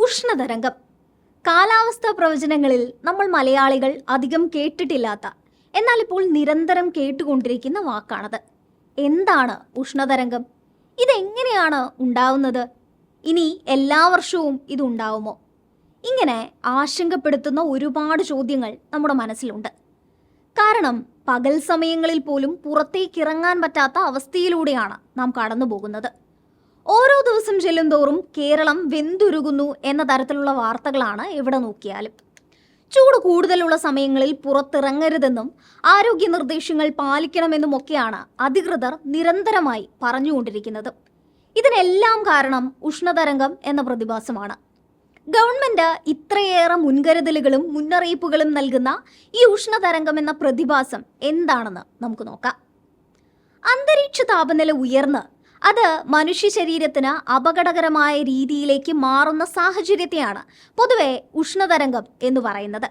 ഉഷ്ണതരംഗം. കാലാവസ്ഥാ പ്രവചനങ്ങളിൽ നമ്മൾ മലയാളികൾ അധികം കേട്ടിട്ടില്ലാത്ത, എന്നാൽ ഇപ്പോൾ നിരന്തരം കേട്ടുകൊണ്ടിരിക്കുന്ന വാക്കാണത്. എന്താണ് ഉഷ്ണതരംഗം? ഇതെങ്ങനെയാണ് ഉണ്ടാവുന്നത്? ഇനി എല്ലാ വർഷവും ഇത് ഉണ്ടാവുമോ? ഇങ്ങനെ ആശങ്കപ്പെടുത്തുന്ന ഒരുപാട് ചോദ്യങ്ങൾ നമ്മുടെ മനസ്സിലുണ്ട്. കാരണം പകൽ സമയങ്ങളിൽ പോലും പുറത്തേക്കിറങ്ങാൻ പറ്റാത്ത അവസ്ഥയിലൂടെയാണ് നാം കടന്നു പോകുന്നത്. ഓരോ ദിവസം ചെല്ലുന്തോറും കേരളം വെന്തുരുകുന്നു എന്ന തരത്തിലുള്ള വാർത്തകളാണ് എവിടെ നോക്കിയാലും. ചൂട് കൂടുതലുള്ള സമയങ്ങളിൽ പുറത്തിറങ്ങരുതെന്നും ആരോഗ്യ നിർദ്ദേശങ്ങൾ പാലിക്കണമെന്നുമൊക്കെയാണ് അധികൃതർ നിരന്തരമായി പറഞ്ഞുകൊണ്ടിരിക്കുന്നത്. ഇതിനെല്ലാം കാരണം ഉഷ്ണതരംഗം എന്ന പ്രതിഭാസമാണ്. ഗവൺമെന്റ് ഇത്രയേറെ മുൻകരുതലുകളും മുന്നറിയിപ്പുകളും നൽകുന്ന ഈ ഉഷ്ണതരംഗം എന്ന പ്രതിഭാസം എന്താണെന്ന് നമുക്ക് നോക്കാം. അന്തരീക്ഷ താപനില ഉയർന്ന് അത് മനുഷ്യ ശരീരത്തിന് അപകടകരമായ രീതിയിലേക്ക് മാറുന്ന സാഹചര്യത്തെയാണ് പൊതുവെ ഉഷ്ണതരംഗം എന്ന് പറയുന്നത്.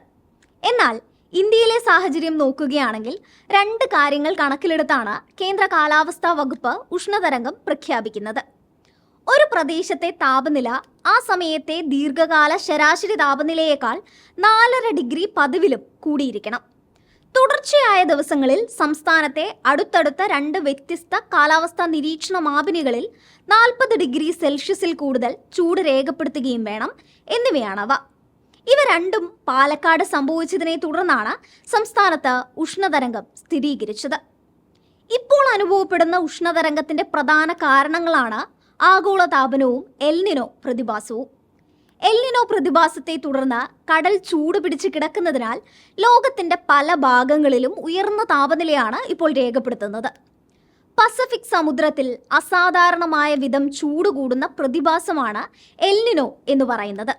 എന്നാൽ ഇന്ത്യയിലെ സാഹചര്യം നോക്കുകയാണെങ്കിൽ 2 കാര്യങ്ങൾ കണക്കിലെടുത്താണ് കേന്ദ്ര കാലാവസ്ഥാ വകുപ്പ് ഉഷ്ണതരംഗം പ്രഖ്യാപിക്കുന്നത്. ഒരു പ്രദേശത്തെ താപനില ആ സമയത്തെ ദീർഘകാല ശരാശരി താപനിലയേക്കാൾ 4.5 ഡിഗ്രി പതിവിലും കൂടിയിരിക്കണം. തുടർച്ചയായ ദിവസങ്ങളിൽ സംസ്ഥാനത്തെ അടുത്തടുത്ത 2 വ്യത്യസ്ത കാലാവസ്ഥാ നിരീക്ഷണ മാപിനികളിൽ 40 ഡിഗ്രി സെൽഷ്യസിൽ കൂടുതൽ ചൂട് രേഖപ്പെടുത്തുകയും വേണം എന്നിവയാണവ. ഇവ രണ്ടും പാലക്കാട് സംഭവിച്ചതിനെ തുടർന്നാണ് സംസ്ഥാനത്ത് ഉഷ്ണതരംഗം സ്ഥിരീകരിച്ചത്. ഇപ്പോൾ അനുഭവപ്പെടുന്ന ഉഷ്ണതരംഗത്തിന്റെ പ്രധാന കാരണങ്ങളാണ് ആഗോളതാപനവും എൽനിനോ പ്രതിഭാസവും. എൽനിനോ പ്രതിഭാസത്തെ തുടർന്ന് കടൽ ചൂട് പിടിച്ച് കിടക്കുന്നതിനാൽ ലോകത്തിന്റെ പല ഭാഗങ്ങളിലും ഉയർന്ന താപനിലയാണ് ഇപ്പോൾ രേഖപ്പെടുത്തുന്നത്. പസഫിക് സമുദ്രത്തിൽ അസാധാരണമായ വിധം ചൂട് കൂടുന്ന പ്രതിഭാസമാണ് എൽനിനോ എന്ന് പറയുന്നത്.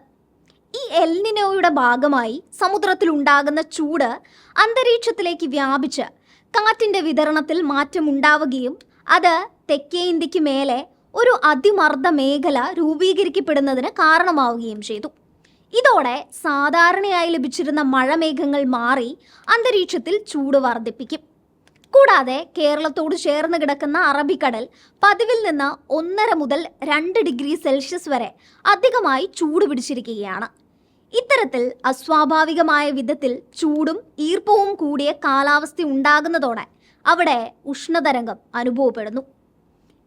ഈ എൽനിനോയുടെ ഭാഗമായി സമുദ്രത്തിൽ ഉണ്ടാകുന്ന ചൂട് അന്തരീക്ഷത്തിലേക്ക് വ്യാപിച്ച് കാറ്റിന്റെ വിതരണത്തിൽ മാറ്റമുണ്ടാവുകയും അത് തെക്കേ ഇന്ത്യക്ക് മേലെ ഒരു അതിമർദ്ദ മേഖല രൂപീകരിക്കപ്പെടുന്നതിന് കാരണമാവുകയും ചെയ്തു. ഇതോടെ സാധാരണയായി ലഭിച്ചിരുന്ന മഴമേഘങ്ങൾ മാറി അന്തരീക്ഷത്തിൽ ചൂട് വർദ്ധിപ്പിക്കും. കൂടാതെ കേരളത്തോട് ചേർന്ന് കിടക്കുന്ന അറബിക്കടൽ പതിവിൽ നിന്ന് 1.5 മുതൽ 2 ഡിഗ്രി സെൽഷ്യസ് വരെ അധികമായി ചൂട് പിടിച്ചിരിക്കുകയാണ്. ഇത്തരത്തിൽ അസ്വാഭാവികമായ വിധത്തിൽ ചൂടും ഈർപ്പവും കൂടിയ കാലാവസ്ഥ ഉണ്ടാകുന്നതോടെ അവിടെ ഉഷ്ണതരംഗം അനുഭവപ്പെടുന്നു.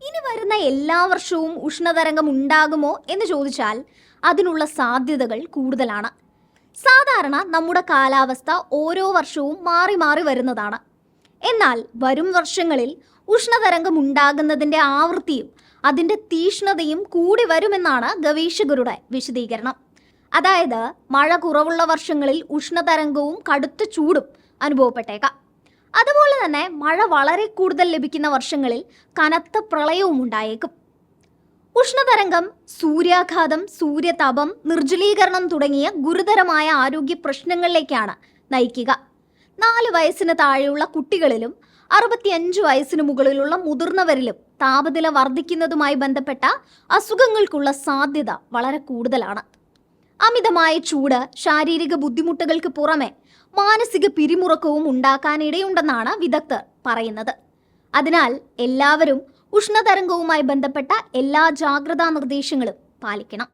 ഇനി വരുന്ന എല്ലാ വർഷവും ഉഷ്ണതരംഗം ഉണ്ടാകുമോ എന്ന് ചോദിച്ചാൽ അതിനുള്ള സാധ്യതകൾ കൂടുതലാണ്. സാധാരണ നമ്മുടെ കാലാവസ്ഥ ഓരോ വർഷവും മാറി മാറി വരുന്നതാണ്. എന്നാൽ വരും വർഷങ്ങളിൽ ഉഷ്ണതരംഗം ഉണ്ടാകുന്നതിൻ്റെ ആവൃത്തിയും അതിൻ്റെ തീഷ്ണതയും കൂടി വരുമെന്നാണ് ഗവേഷകരുടെ വിശദീകരണം. അതായത് മഴ കുറവുള്ള വർഷങ്ങളിൽ ഉഷ്ണതരംഗവും കടുത്ത ചൂടും അനുഭവപ്പെട്ടേക്കാം. അതുപോലെ തന്നെ മഴ വളരെ കൂടുതൽ ലഭിക്കുന്ന വർഷങ്ങളിൽ കനത്ത പ്രളയവും ഉണ്ടായേക്കും. ഉഷ്ണതരംഗം സൂര്യാഘാതം, സൂര്യതാപം, നിർജ്ജലീകരണം തുടങ്ങിയ ഗുരുതരമായ ആരോഗ്യ പ്രശ്നങ്ങളിലേക്കാണ് നയിക്കുക. 4 വയസ്സിന് താഴെയുള്ള കുട്ടികളിലും 65 വയസ്സിന് മുകളിലുള്ള മുതിർന്നവരിലും താപനില വർദ്ധിക്കുന്നതുമായി ബന്ധപ്പെട്ട അസുഖങ്ങൾക്കുള്ള സാധ്യത വളരെ കൂടുതലാണ്. അമിതമായ ചൂട് ശാരീരിക ബുദ്ധിമുട്ടുകൾക്ക് പുറമെ മാനസിക പിരിമുറുക്കവും ഉണ്ടാക്കാനിടയുണ്ടെന്നാണ് വിദഗ്ധർ പറയുന്നത്. അതിനാൽ എല്ലാവരും ഉഷ്ണതരംഗവുമായി ബന്ധപ്പെട്ട എല്ലാ ജാഗ്രതാ നിർദ്ദേശങ്ങളും പാലിക്കണം.